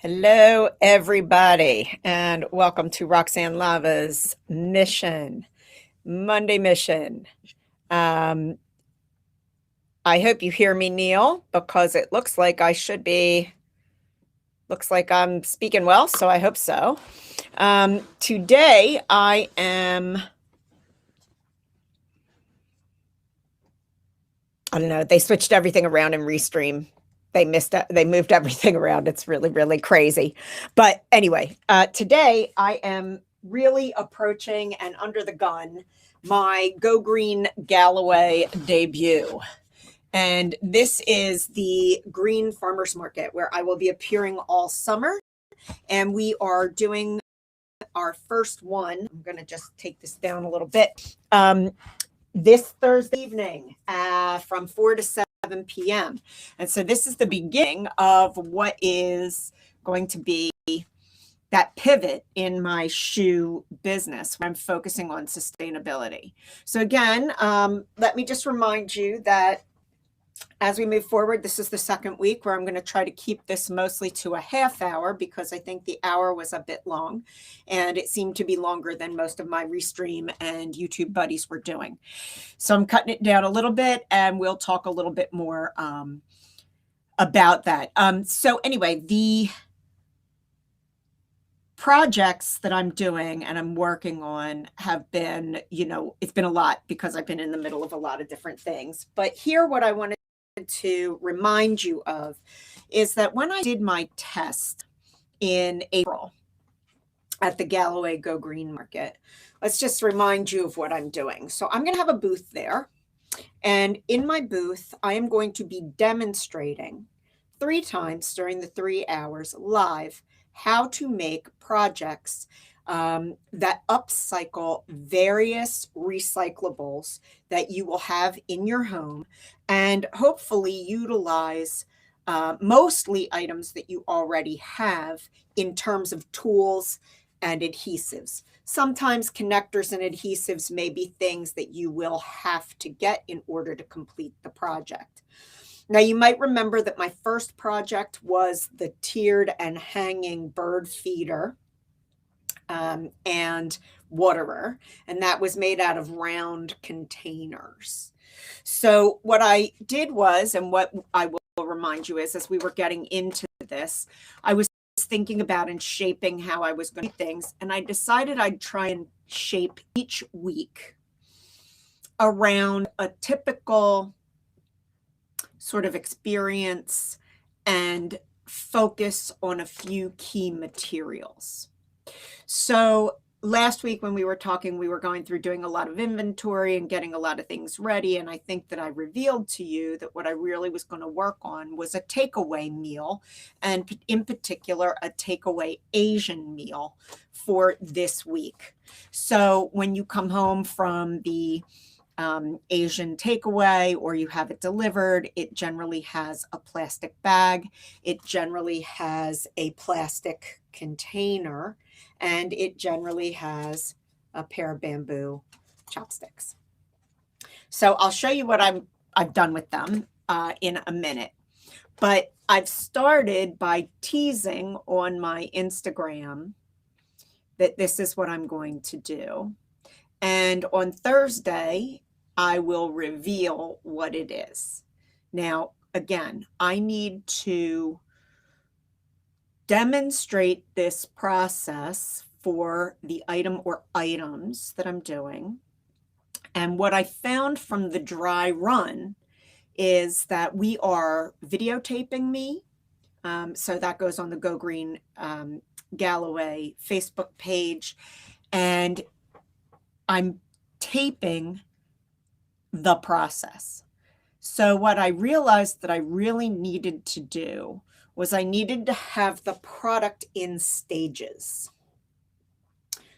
Hello, everybody, and welcome to RoxAnne Lava's mission, Monday mission. Um, I hope you hear me, Neil, because it looks like looks like I'm speaking well, so I hope so. Today, I don't know, they switched everything around in Restream. They moved everything around. It's really, really crazy. But anyway, today I am really approaching and under the gun my Go Green Galloway debut. And this is the Green Farmers Market where I will be appearing all summer. And we are doing our first one. I'm going to just take this down a little bit. This Thursday evening from 4 to 7 p.m. And so this is the beginning of what is going to be that pivot in my shoe business when I'm focusing on sustainability. So again, let me just remind you that as we move forward, this is the second week where I'm going to try to keep this mostly to a half hour because I think the hour was a bit long and it seemed to be longer than most of my Restream and YouTube buddies were doing. So I'm cutting it down a little bit and we'll talk a little bit more about that. So anyway, the projects that I'm doing and I'm working on have been, it's been a lot because I've been in the middle of a lot of different things. But here, what I wanted to remind you of is that when I did my test in April at the Galloway Go Green Market, let's just remind you of what I'm doing. So I'm going to have a booth there. And in my booth, I am going to be demonstrating 3 times during the 3 hours live how to make projects that upcycle various recyclables that you will have in your home and hopefully utilize mostly items that you already have in terms of tools and adhesives. Sometimes connectors and adhesives may be things that you will have to get in order to complete the project. Now, you might remember that my first project was the tiered and hanging bird feeder and waterer, and that was made out of round containers. So what I did was, and what I will remind you is, as we were getting into this, I was thinking about and shaping how I was going to do things, and I decided I'd try and shape each week around a typical sort of experience and focus on a few key materials. So last week when we were talking, we were going through doing a lot of inventory and getting a lot of things ready. And I think that I revealed to you that what I really was going to work on was a takeaway meal, and in particular, a takeaway Asian meal for this week. So when you come home from the Asian takeaway or you have it delivered, it generally has a plastic bag. It generally has a plastic container, and it generally has a pair of bamboo chopsticks. So I'll show you what I've done with them in a minute. But I've started by teasing on my Instagram that this is what I'm going to do. And on Thursday, I will reveal what it is. Now, again, I need to demonstrate this process for the item or items that I'm doing. And what I found from the dry run is that we are videotaping me. So that goes on the Go Green Galloway Facebook page. And I'm taping the process. So what I realized that I really needed to do was I needed to have the product in stages.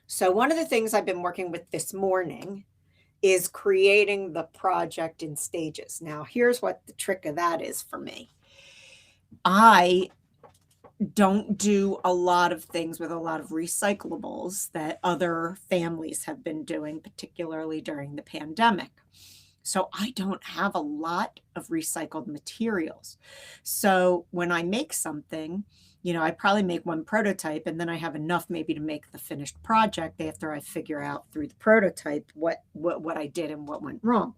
So one of the things I've been working with this morning is creating the project in stages. Now, here's what the trick of that is for me. I don't do a lot of things with a lot of recyclables that other families have been doing, particularly during the pandemic. So I don't have a lot of recycled materials. So when I make something, you know, I probably make one prototype and then I have enough maybe to make the finished project after I figure out through the prototype what I did and what went wrong.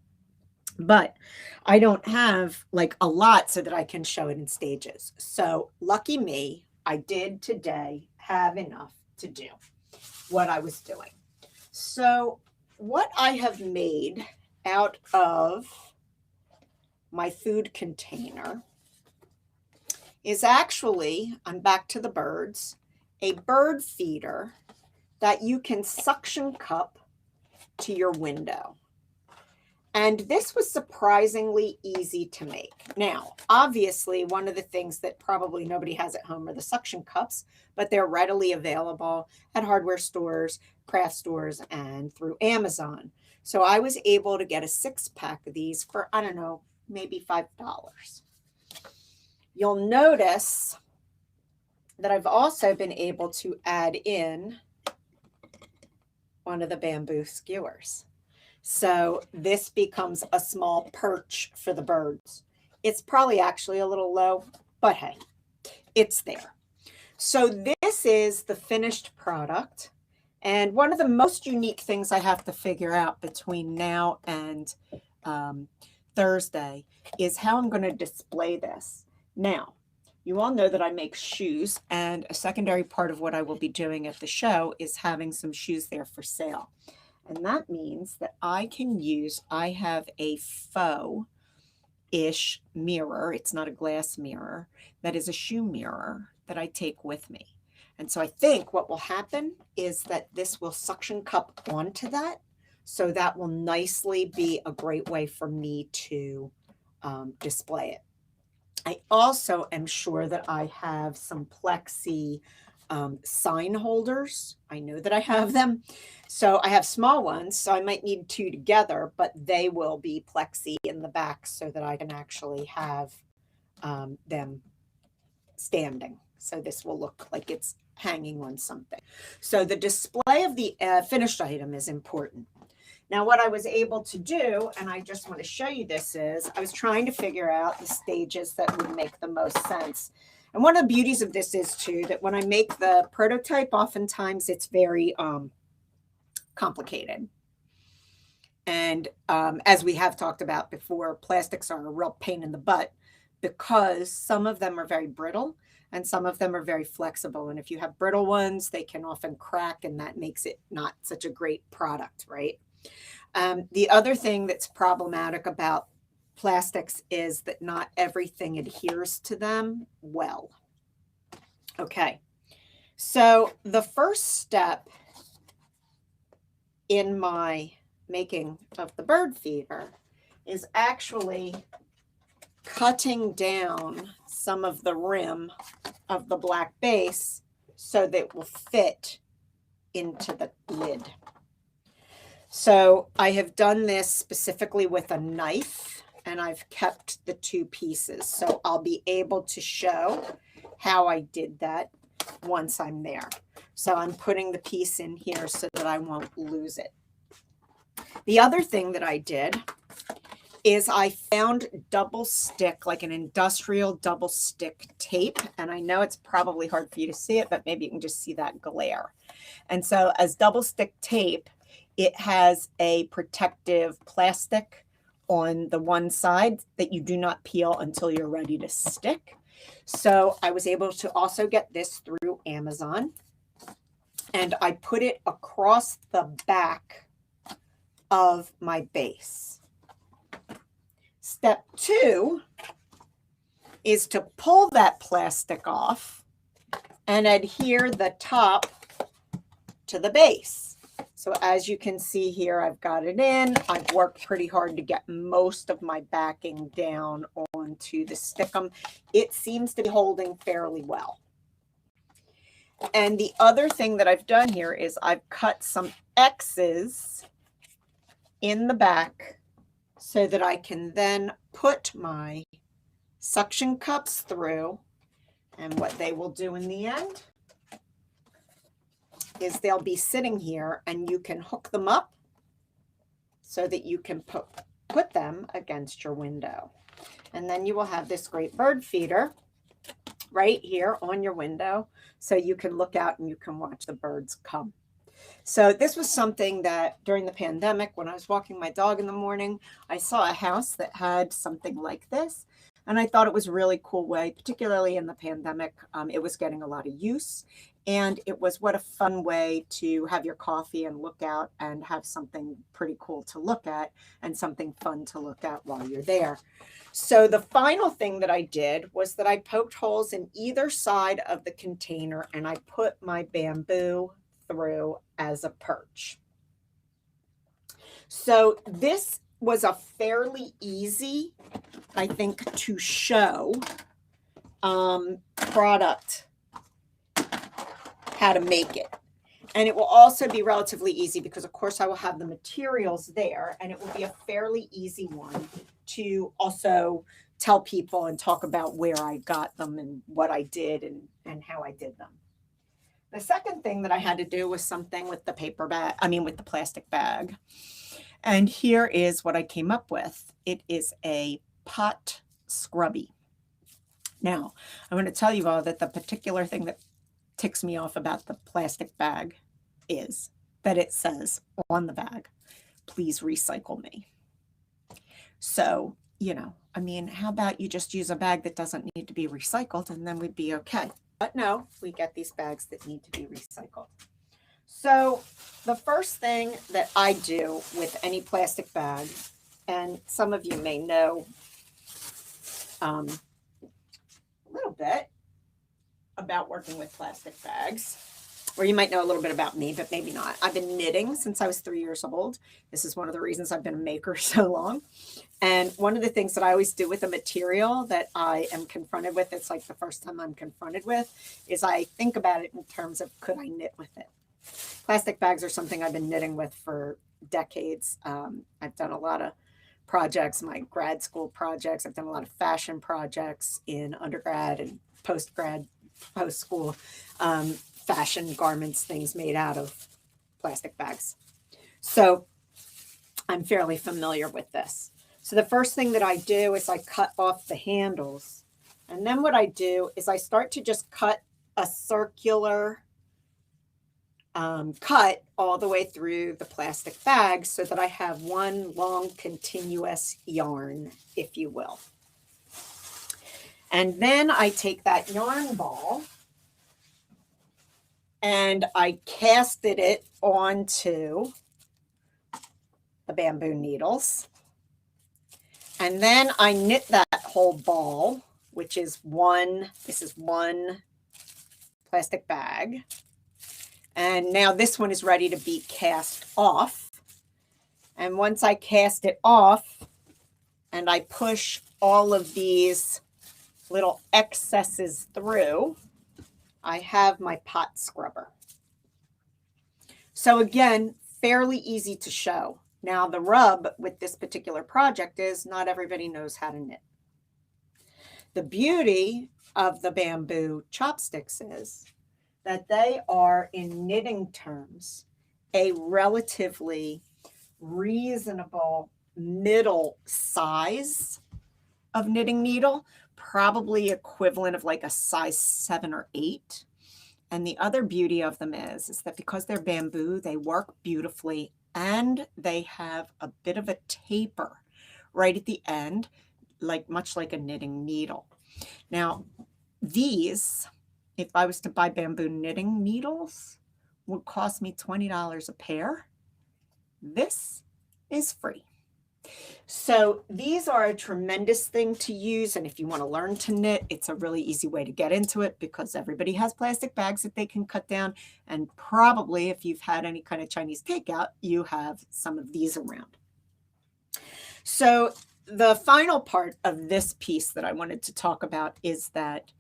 But I don't have like a lot so that I can show it in stages. So lucky me, I did today have enough to do what I was doing. So what I have made out of my food container is actually, I'm back to the birds, a bird feeder that you can suction cup to your window. And this was surprisingly easy to make. Now, obviously, one of the things that probably nobody has at home are the suction cups, but they're readily available at hardware stores, craft stores, and through Amazon. So I was able to get a 6-pack of these for, I don't know, maybe $5. You'll notice that I've also been able to add in one of the bamboo skewers. So this becomes a small perch for the birds. It's probably actually a little low, but hey, it's there. So this is the finished product. And one of the most unique things I have to figure out between now and Thursday is how I'm going to display this. Now, you all know that I make shoes, and a secondary part of what I will be doing at the show is having some shoes there for sale. And that means that I have a faux-ish mirror. It's not a glass mirror. That is a shoe mirror that I take with me. And so I think what will happen is that this will suction cup onto that. So that will nicely be a great way for me to display it. I also am sure that I have some plexi sign holders. I know that I have them. So I have small ones, so I might need 2 together, but they will be plexi in the back so that I can actually have them standing. So this will look like it's hanging on something. So the display of the finished item is important. Now, what I was able to do, and I just want to show you this, is I was trying to figure out the stages that would make the most sense. And one of the beauties of this is, too, that when I make the prototype, oftentimes it's very complicated. And as we have talked about before, plastics are a real pain in the butt because some of them are very brittle and some of them are very flexible. And if you have brittle ones, they can often crack, and that makes it not such a great product, right? The other thing that's problematic about plastics is that not everything adheres to them well. Okay, so the first step in my making of the bird feeder is actually cutting down some of the rim of the black base so that it will fit into the lid. So I have done this specifically with a knife, and I've kept the 2 pieces. So I'll be able to show how I did that once I'm there. So I'm putting the piece in here so that I won't lose it. The other thing that I did is I found double stick, like an industrial double stick tape. And I know it's probably hard for you to see it, but maybe you can just see that glare. And so as double stick tape, it has a protective plastic on the one side that you do not peel until you're ready to stick. So I was able to also get this through Amazon, and I put it across the back of my base. Step 2 is to pull that plastic off and adhere the top to the base. So as you can see here, I've got it in. I've worked pretty hard to get most of my backing down onto the stickum. It seems to be holding fairly well. And the other thing that I've done here is I've cut some X's in the back so that I can then put my suction cups through. And what they will do in the end is they'll be sitting here, and you can hook them up so that you can put them against your window. And then you will have this great bird feeder right here on your window so you can look out and you can watch the birds come. So this was something that during the pandemic, when I was walking my dog in the morning, I saw a house that had something like this. And I thought it was a really cool way, particularly in the pandemic. It was getting a lot of use. And it was what a fun way to have your coffee and look out and have something pretty cool to look at and something fun to look at while you're there. So the final thing that I did was that I poked holes in either side of the container and I put my bamboo through as a perch. So this was a fairly easy, I think, to show product, how to make it. And it will also be relatively easy because, of course, I will have the materials there, and it will be a fairly easy one to also tell people and talk about where I got them and what I did and how I did them. The second thing that I had to do was something with the paper bag, with the plastic bag. And here is what I came up with. It is a pot scrubby. Now, I'm going to tell you all that the particular thing that ticks me off about the plastic bag is that it says on the bag, please recycle me. So, how about you just use a bag that doesn't need to be recycled and then we'd be okay. But no, we get these bags that need to be recycled. So the first thing that I do with any plastic bag, and some of you may know a little bit about working with plastic bags, or you might know a little bit about me, but maybe not. I've been knitting since I was 3 years old. This is one of the reasons I've been a maker so long. And one of the things that I always do with a material that I am confronted with, it's like the first time I'm confronted with, is I think about it in terms of, could I knit with it? Plastic bags are something I've been knitting with for decades. I've done a lot of projects, my grad school projects. I've done a lot of fashion projects in undergrad and post-grad, post-school, fashion garments, things made out of plastic bags. So I'm fairly familiar with this. So the first thing that I do is I cut off the handles. And then what I do is I start to just cut a circular cut all the way through the plastic bag so that I have one long continuous yarn, if you will. And then I take that yarn ball and I casted it onto the bamboo needles. And then I knit that whole ball, which is this is one plastic bag. And now this one is ready to be cast off. And once I cast it off and I push all of these little excesses through, I have my pot scrubber. So again, fairly easy to show. Now the rub with this particular project is not everybody knows how to knit. The beauty of the bamboo chopsticks is that they are, in knitting terms, a relatively reasonable middle size of knitting needle, probably equivalent of like a size 7 or 8. And the other beauty of them is that because they're bamboo, they work beautifully and they have a bit of a taper right at the end, much like a knitting needle. Now, these, if I was to buy bamboo knitting needles, would cost me $20 a pair. This is free. So these are a tremendous thing to use. And if you want to learn to knit, it's a really easy way to get into it because everybody has plastic bags that they can cut down. And probably if you've had any kind of Chinese takeout, you have some of these around. So the final part of this piece that I wanted to talk about is that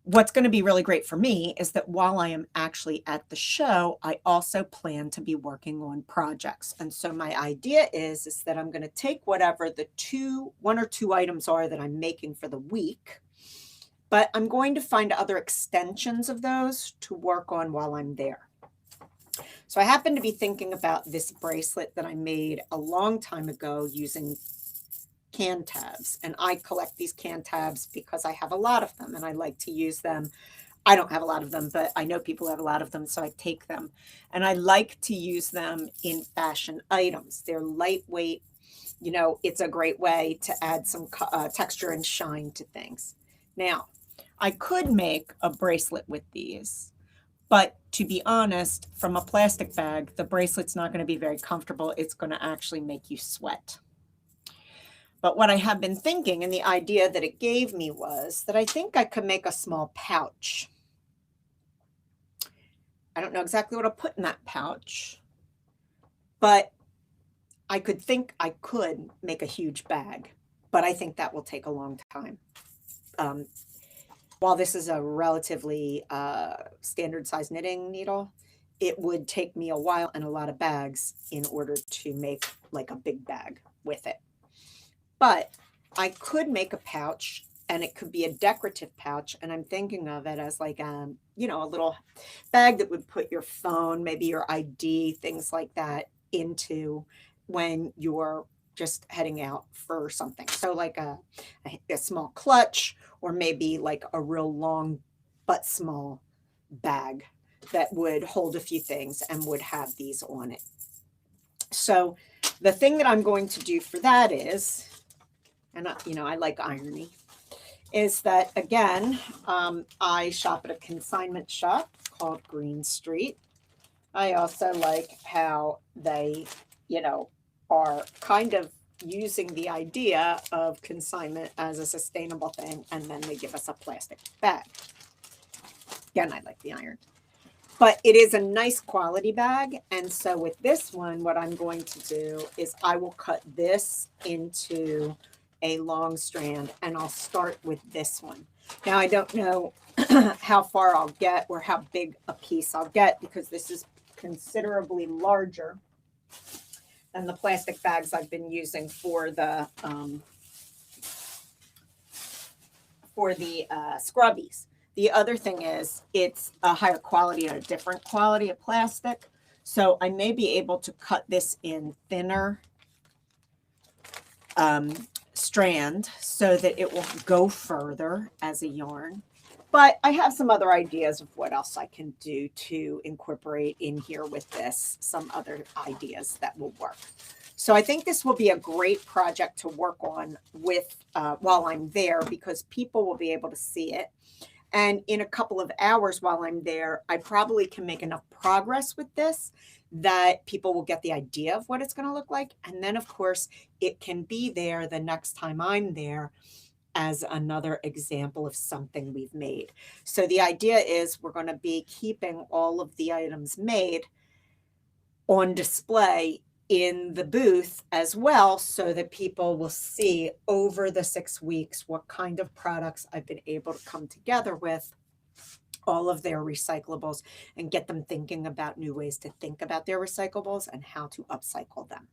what's going to be really great for me is that while I am actually at the show, I also plan to be working on projects. And so my idea is that I'm going to take whatever the 1 or 2 items are that I'm making for the week, but I'm going to find other extensions of those to work on while I'm there. So I happen to be thinking about this bracelet that I made a long time ago using can tabs, and I collect these can tabs because I have a lot of them and I like to use them. I don't have a lot of them, but I know people have a lot of them, so I take them. And I like to use them in fashion items. They're lightweight. You know, it's a great way to add some texture and shine to things. Now, I could make a bracelet with these, but to be honest, from a plastic bag, the bracelet's not going to be very comfortable. It's going to actually make you sweat. But what I have been thinking, and the idea that it gave me, was that I think I could make a small pouch. I don't know exactly what I'll put in that pouch, but I could make a huge bag, but I think that will take a long time. While this is a relatively standard size knitting needle, it would take me a while and a lot of bags in order to make like a big bag with it. But I could make a pouch, and it could be a decorative pouch. And I'm thinking of it as like, you know, a little bag that would put your phone, maybe your ID, things like that into when you're just heading out for something. So like a small clutch, or maybe like a real long but small bag that would hold a few things and would have these on it. So the thing that I'm going to do for that is, and you know, I like irony, is that again, I shop at a consignment shop called Green Street. I also like how they, you know, are kind of using the idea of consignment as a sustainable thing, and then they give us a plastic bag. Again, I like the iron. But it is a nice quality bag. And so with this one, what I'm going to do is I will cut this into a long strand, and I'll start with this one. Now, I don't know how far I'll get or how big a piece I'll get, because this is considerably larger than the plastic bags I've been using for the scrubbies. The other thing is it's a higher quality and a different quality of plastic. So I may be able to cut this in thinner strand so that it will go further as a yarn. But I have some other ideas of what else I can do to incorporate in here with this, some other ideas that will work. So I think this will be a great project to work on with while I'm there, because people will be able to see it. And in a couple of hours while I'm there, I probably can make enough progress with this that people will get the idea of what it's going to look like. And then, of course, it can be there the next time I'm there as another example of something we've made. So the idea is we're going to be keeping all of the items made on display in the booth as well, so that people will see over the 6 weeks what kind of products I've been able to come together with, all of their recyclables, and get them thinking about new ways to think about their recyclables and how to upcycle them.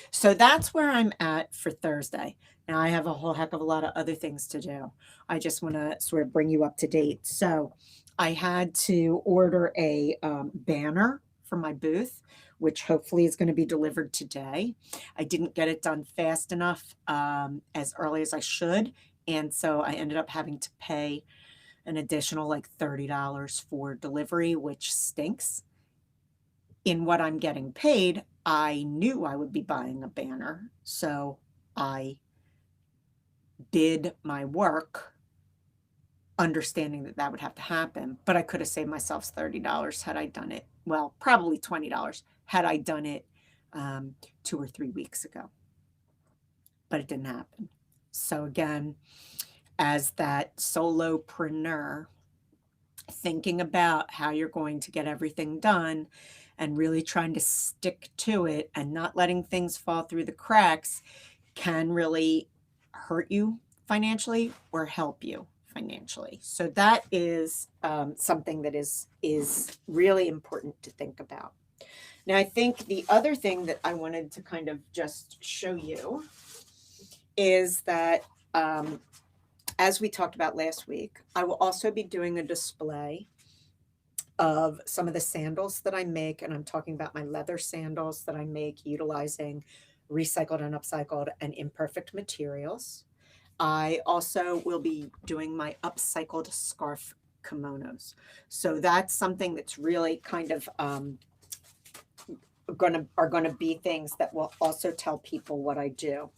So that's where I'm at for Thursday. Now I have a whole heck of a lot of other things to do. I just want to sort of bring you up to date. So I had to order a banner for my booth, which hopefully is going to be delivered today. I didn't get it done fast enough, as early as I should. And so I ended up having to pay an additional like $30 for delivery, which stinks. In what I'm getting paid, I knew I would be buying a banner. So I did my work understanding that that would have to happen, but I could have saved myself $30 had I done it. Well, probably $20 had I done it 2 or 3 weeks ago, but it didn't happen. So again, as that solopreneur, thinking about how you're going to get everything done and really trying to stick to it and not letting things fall through the cracks can really hurt you financially or help you financially. So that is something that is really important to think about. Now, I think the other thing that I wanted to kind of just show you is that as we talked about last week, I will also be doing a display of some of the sandals that I make. And I'm talking about my leather sandals that I make utilizing recycled and upcycled and imperfect materials. I also will be doing my upcycled scarf kimonos. So that's something that's really kind of gonna be things that will also tell people what I do.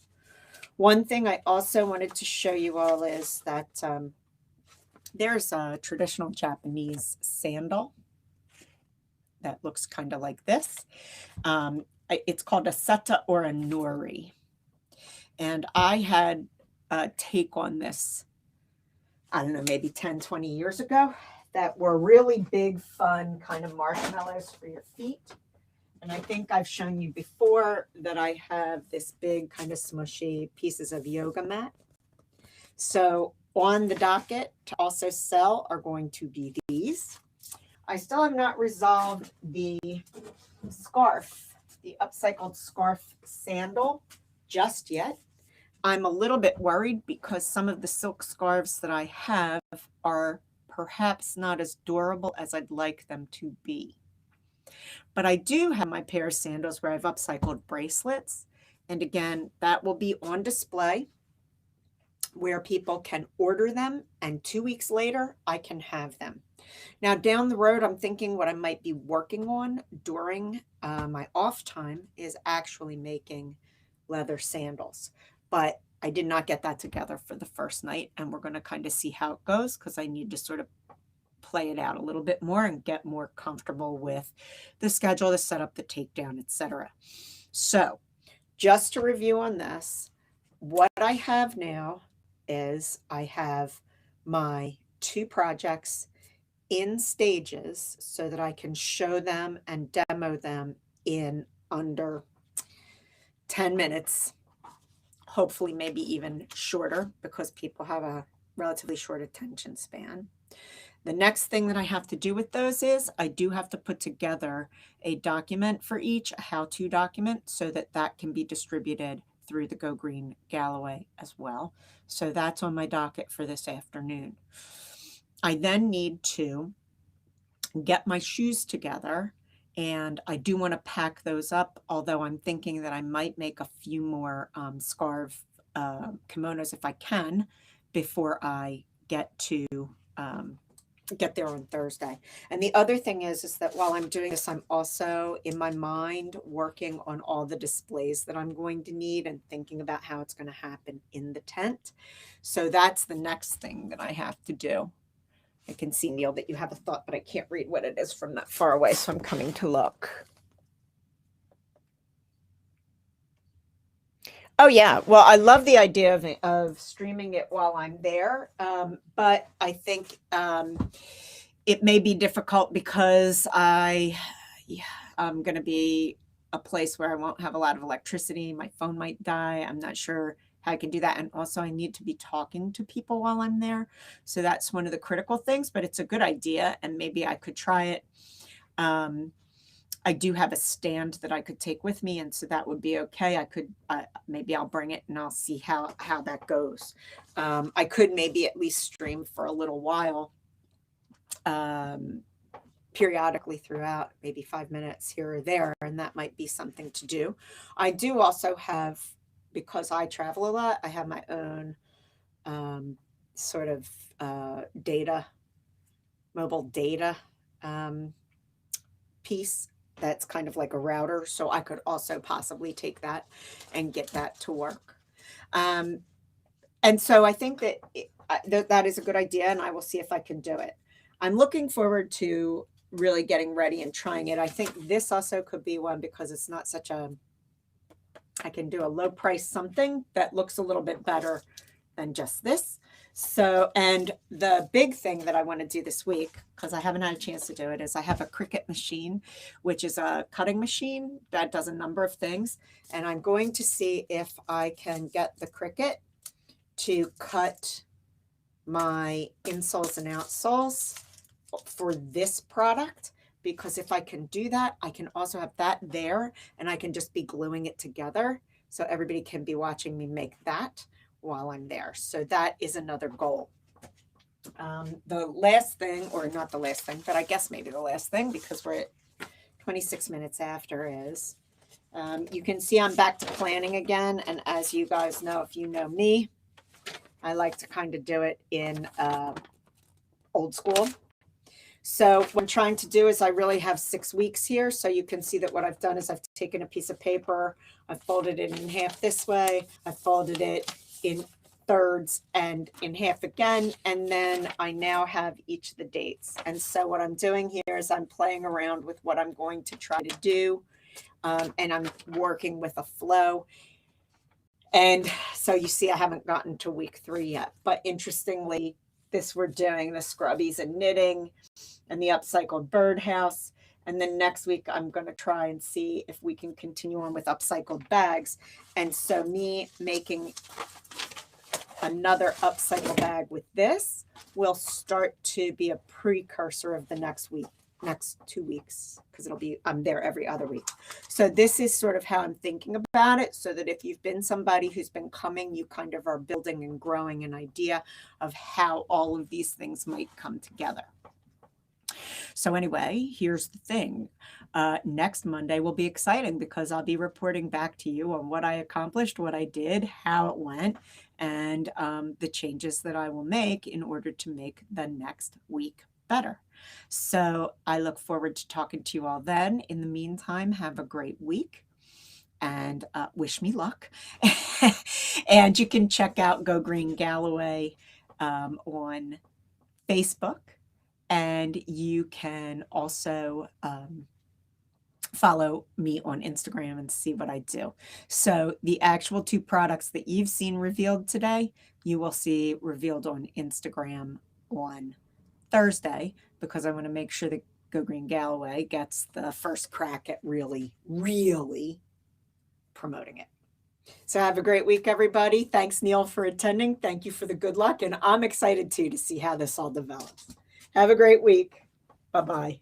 One thing I also wanted to show you all is that there's a traditional Japanese sandal that looks kind of like this. It's called a seta or a nori. And I had a take on this, I don't know, maybe 10, 20 years ago, that were really big, fun kind of marshmallows for your feet. And I think I've shown you before that I have this big kind of smushy pieces of yoga mat. So on the docket to also sell are going to be these. I still have not resolved the scarf, the upcycled scarf sandal just yet. I'm a little bit worried because some of the silk scarves that I have are perhaps not as durable as I'd like them to be. But I do have my pair of sandals where I've upcycled bracelets. And again, that will be on display where people can order them, and 2 weeks later, I can have them. Now, down the road, I'm thinking what I might be working on during my off time is actually making leather sandals. But I did not get that together for the first night, and we're going to kind of see how it goes because I need to sort of play it out a little bit more and get more comfortable with the schedule, the setup, the takedown, etc. So just to review on this, what I have now is I have my 2 projects in stages so that I can show them and demo them in under 10 minutes, hopefully maybe even shorter because people have a relatively short attention span. The next thing that I have to do with those is I do have to put together a document for each, a how-to document, so that that can be distributed through the Go Green Galloway as well. So that's on my docket for this afternoon. I then need to get my shoes together, and I do want to pack those up, although I'm thinking that I might make a few more scarf kimonos if I can before I get there on Thursday. And the other thing is that while I'm doing this, I'm also in my mind working on all the displays that I'm going to need and thinking about how it's going to happen in the tent. So that's the next thing that I have to do. I can see, Neil, that you have a thought, but I can't read what it is from that far away, so I'm coming to look. Oh, yeah. Well, I love the idea of streaming it while I'm there, but I think it may be difficult because I'm going to be a place where I won't have a lot of electricity. My phone might die. I'm not sure how I can do that. And also I need to be talking to people while I'm there. So that's one of the critical things, but it's a good idea and maybe I could try it. I do have a stand that I could take with me, and so that would be okay. I could maybe I'll bring it and I'll see how that goes. I could maybe at least stream for a little while, periodically throughout, maybe 5 minutes here or there, and that might be something to do. I do also have, because I travel a lot, I have my own sort of mobile data piece that's kind of like a router. So I could also possibly take that and get that to work. And so I think that that is a good idea, and I will see if I can do it. I'm looking forward to really getting ready and trying it. I think this also could be one because it's not such a, I can do a low price something that looks a little bit better than just this. So, and the big thing that I want to do this week, because I haven't had a chance to do it, is I have a Cricut machine, which is a cutting machine that does a number of things. And I'm going to see if I can get the Cricut to cut my insoles and outsoles for this product. Because if I can do that, I can also have that there and I can just be gluing it together. So everybody can be watching me make that while I'm there. So that is another goal. The last thing, or not the last thing, but I guess maybe the last thing, because we're at 26 minutes after, is You can see I'm back to planning again. And as you guys know, if you know me, I like to kind of do it in old school. So what I'm trying to do is I really have 6 weeks here. So you can see that what I've done is I've taken a piece of paper, I've folded it in half this way, I've folded it in thirds and in half again, and then I now have each of the dates. And so what I'm doing here is I'm playing around with what I'm going to try to do, and I'm working with a flow. And so you see I haven't gotten to week 3 yet, but interestingly, this we're doing the scrubbies and knitting and the upcycled birdhouse. And then next week, I'm going to try and see if we can continue on with upcycled bags. And so me making another upcycle bag with this will start to be a precursor of the next 2 weeks, because I'm there every other week. So this is sort of how I'm thinking about it, so that if you've been somebody who's been coming, you kind of are building and growing an idea of how all of these things might come together. So anyway, here's the thing. Next Monday will be exciting because I'll be reporting back to you on what I accomplished, what I did, how it went, and the changes that I will make in order to make the next week better. So I look forward to talking to you all then. In the meantime, have a great week and wish me luck. And you can check out Go Green Galloway on Facebook. And you can also follow me on Instagram and see what I do. So the actual 2 products that you've seen revealed today, you will see revealed on Instagram on Thursday, because I want to make sure that Go Green Galloway gets the first crack at really, really promoting it. So have a great week, everybody. Thanks, Neil, for attending. Thank you for the good luck. And I'm excited, too, to see how this all develops. Have a great week. Bye-bye.